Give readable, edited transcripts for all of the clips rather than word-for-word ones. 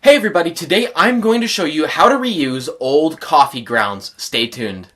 Hey everybody, today I'm going to show you how to reuse old coffee grounds. Stay tuned.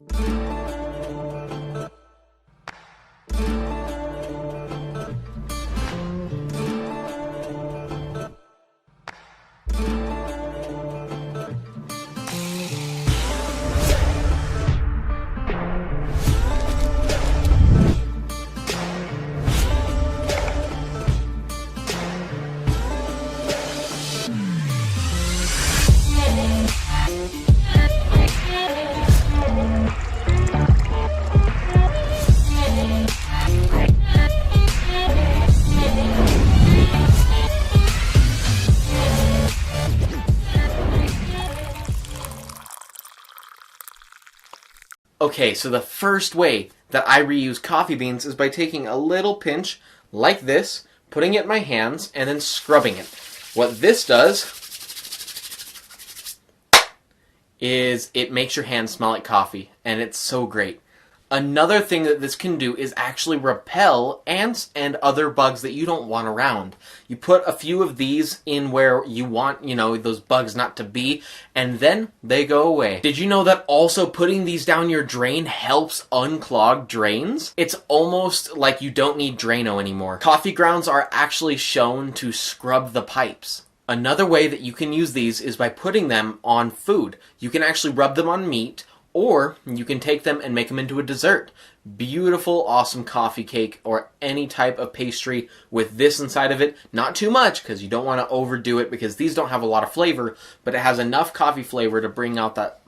Okay, so the first way that I reuse coffee beans is by taking a little pinch like this, putting it in my hands, and then scrubbing it. What this does is it makes your hands smell like coffee, and it's so great. Another thing that this can do is actually repel ants and other bugs that you don't want around. You put a few of these in where you want, those bugs not to be, and then they go away. Did you know that also putting these down your drain helps unclog drains? It's almost like you don't need Drano anymore. Coffee grounds are actually shown to scrub the pipes. Another way that you can use these is by putting them on food. You can actually rub them on meat, or you can take them and make them into a dessert. Beautiful, awesome coffee cake or any type of pastry with this inside of it. Not too much because you don't want to overdo it because these don't have a lot of flavor, but it has enough coffee flavor to bring out that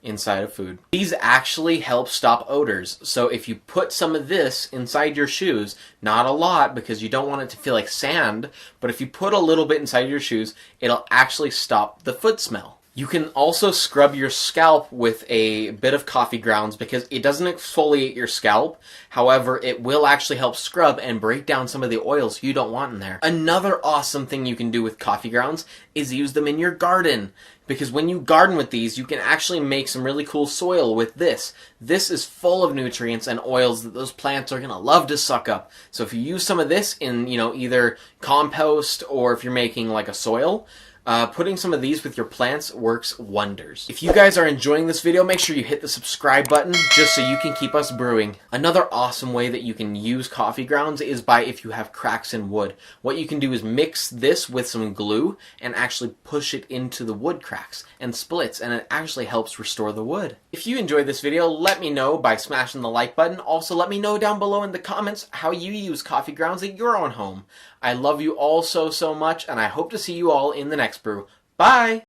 inside of food. These actually help stop odors. So if you put some of this inside your shoes, not a lot because you don't want it to feel like sand, but if you put a little bit inside your shoes, it'll actually stop the foot smell. You can also scrub your scalp with a bit of coffee grounds because it doesn't exfoliate your scalp. However, it will actually help scrub and break down some of the oils you don't want in there. Another awesome thing you can do with coffee grounds is use them in your garden. Because when you garden with these, you can actually make some really cool soil with this. This is full of nutrients and oils that those plants are going to love to suck up. So if you use some of this in, either compost or if you're making like a soil, putting some of these with your plants works wonders. If you guys are enjoying this video, make sure you hit the subscribe button just so you can keep us brewing. Another awesome way that you can use coffee grounds is by if you have cracks in wood. What you can do is mix this with some glue and actually push it into the wood cracks and splits, and it actually helps restore the wood. If you enjoyed this video, let me know by smashing the like button. Also, let me know down below in the comments how you use coffee grounds at your own home. I love you all so much, and I hope to see you all in the next brew. Bye!